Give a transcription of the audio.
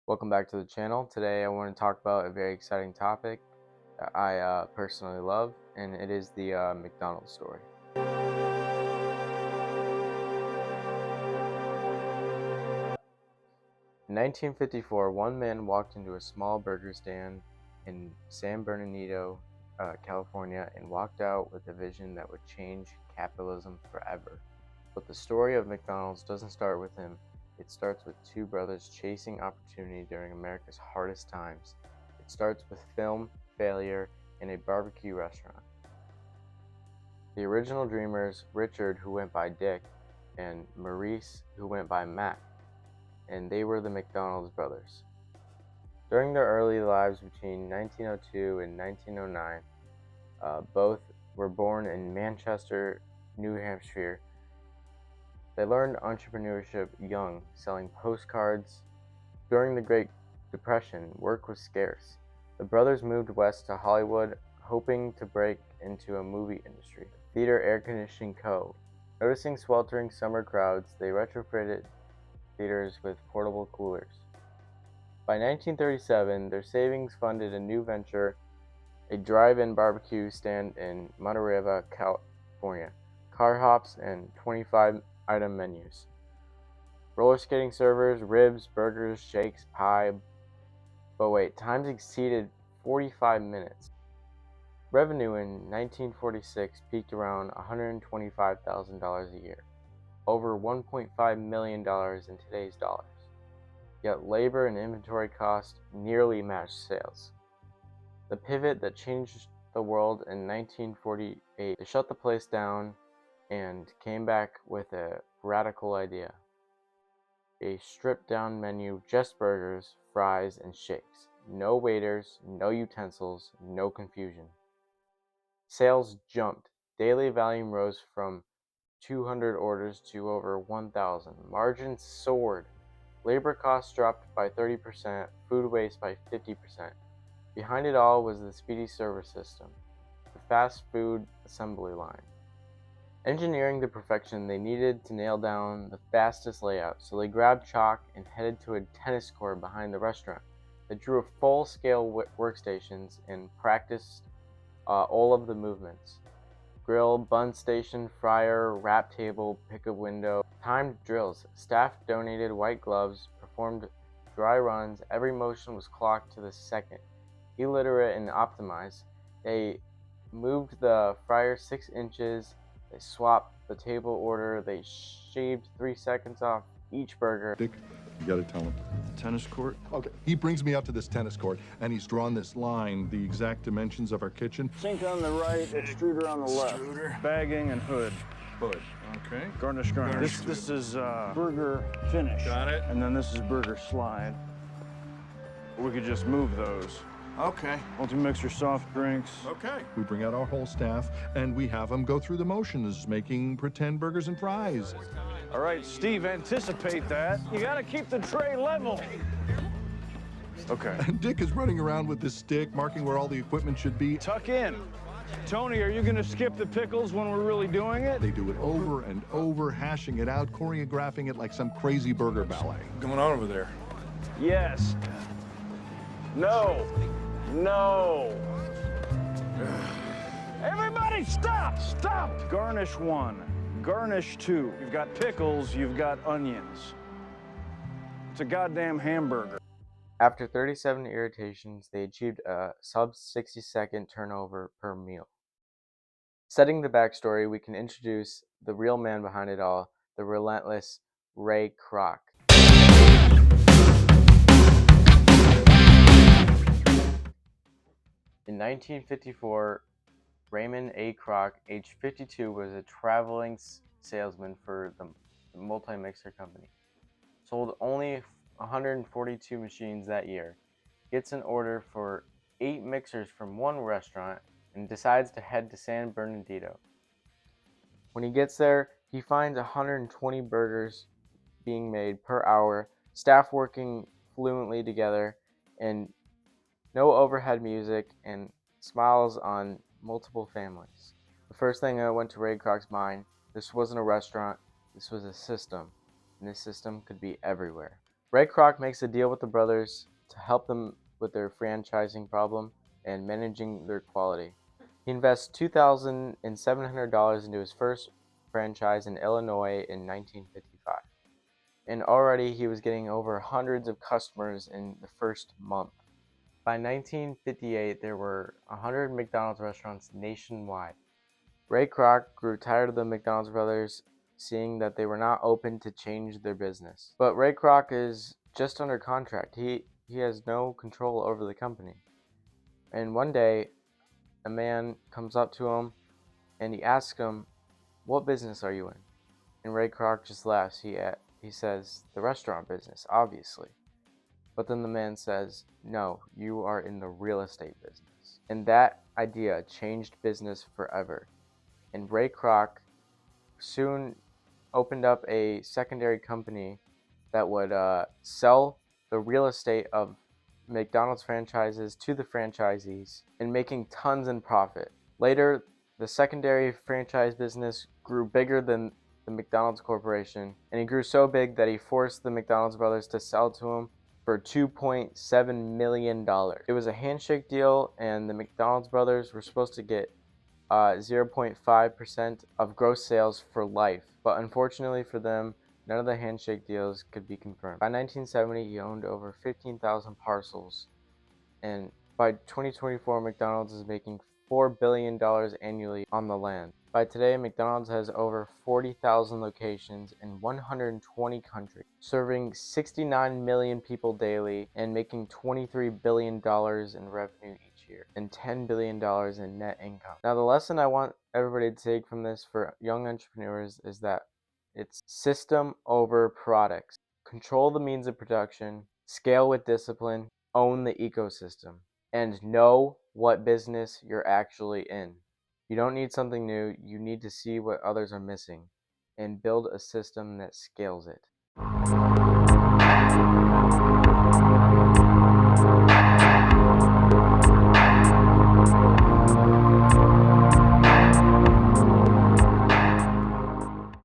Welcome back to the channel. Today I want to talk about a very exciting topic that I personally love, and it is the McDonald's story. In 1954, one man walked into a small burger stand in San Bernardino, California, and walked out with a vision that would change capitalism forever. But the story of McDonald's doesn't start with him. It starts with two brothers chasing opportunity during America's hardest times. It starts with film, failure, and a barbecue restaurant. The original dreamers, Richard, who went by Dick, and Maurice, who went by Mac, and they were the McDonald's brothers. During their early lives between 1902 and 1909, both were born in Manchester, New Hampshire. They learned entrepreneurship young, selling postcards. During the Great Depression, work was scarce. The brothers moved west to Hollywood, hoping to break into a movie industry. Theater Air Conditioning Co. Noticing sweltering summer crowds, they retrofitted theaters with portable coolers. By 1937, their savings funded a new venture, a drive-in barbecue stand in Monterey, California, car hops, and 25-item menus. Roller skating servers, ribs, burgers, shakes, pie. But wait, times exceeded 45 minutes. Revenue in 1946 peaked around $125,000 a year, over $1.5 million in today's dollars. Yet labor and inventory costs nearly matched sales. The pivot that changed the world in 1948, they shut the place down and came back with a radical idea. A stripped-down menu, just burgers, fries, and shakes. No waiters, no utensils, no confusion. Sales jumped. Daily volume rose from 200 orders to over 1,000. Margins soared. Labor costs dropped by 30%, food waste by 50%. Behind it all was the Speedee Service System, the fast food assembly line. Engineering the perfection, they needed to nail down the fastest layout, so they grabbed chalk and headed to a tennis court behind the restaurant. They drew full-scale workstations and practiced all of the movements. Grill, bun station, fryer, wrap table, pickup window, timed drills. Staff donated white gloves, performed dry runs. Every motion was clocked to the second. Illiterate and optimized. They moved the fryer 6 inches. They swapped the table order. They shaved 3 seconds off each burger. Dick, you gotta tell him. Tennis court? Okay. He brings me out to this tennis court, and he's drawn this line, the exact dimensions of our kitchen. Sink on the right, extruder on the left. Extruder. Bagging and hood. Hood. Okay. Garnish. This is burger finish. Got it. And then this is burger slide. We could just move those. Okay. Multi-mixer soft drinks. Okay. We bring out our whole staff, and we have them go through the motions, making pretend burgers and fries. All right, Steve, anticipate that. You gotta keep the tray level. Okay. And Dick is running around with this stick, marking where all the equipment should be. Tuck in. Tony, are you gonna skip the pickles when we're really doing it? They do it over and over, hashing it out, choreographing it like some crazy burger ballet. What's going on over there? Yes. No. No. Everybody stop! Stop! Garnish 1. Garnish 2. You've got pickles, you've got onions. It's a goddamn hamburger. After 37 irritations, they achieved a sub-60-second turnover per meal. Setting the backstory, we can introduce the real man behind it all, the relentless Ray Kroc. In 1954, Raymond A. Kroc, age 52, was a traveling salesman for the multi-mixer company. Sold only 142 machines that year. Gets an order for 8 mixers from one restaurant and decides to head to San Bernardino. When he gets there, he finds 120 burgers being made per hour, staff working fluently together, and no overhead music, and smiles on multiple families. The first thing that went to Ray Kroc's mind, this wasn't a restaurant, this was a system, and this system could be everywhere. Ray Kroc makes a deal with the brothers to help them with their franchising problem and managing their quality. He invests $2,700 into his first franchise in Illinois in 1955. And already he was getting over hundreds of customers in the first month. By 1958, there were 100 McDonald's restaurants nationwide. Ray Kroc grew tired of the McDonald's brothers, seeing that they were not open to change their business. But Ray Kroc is just under contract. He has no control over the company. And one day, a man comes up to him and he asks him, "What business are you in?" And Ray Kroc just laughs. He says, "The restaurant business, obviously." But then the man says, "No, you are in the real estate business." And that idea changed business forever. And Ray Kroc soon opened up a secondary company that would sell the real estate of McDonald's franchises to the franchisees and making tons in profit. Later, the secondary franchise business grew bigger than the McDonald's Corporation, and he grew so big that he forced the McDonald's brothers to sell to him for $2.7 million. It was a handshake deal, and the McDonald's brothers were supposed to get 0.5% of gross sales for life, but unfortunately for them, none of the handshake deals could be confirmed. By 1970, he owned over 15,000 parcels, and by 2024, McDonald's is making $4 billion annually on the land. By today, McDonald's has over 40,000 locations in 120 countries, serving 69 million people daily and making $23 billion in revenue each year and $10 billion in net income. Now, the lesson I want everybody to take from this for young entrepreneurs is that it's system over products. Control the means of production, scale with discipline, own the ecosystem, and know what business you're actually in. You don't need something new, you need to see what others are missing and build a system that scales it.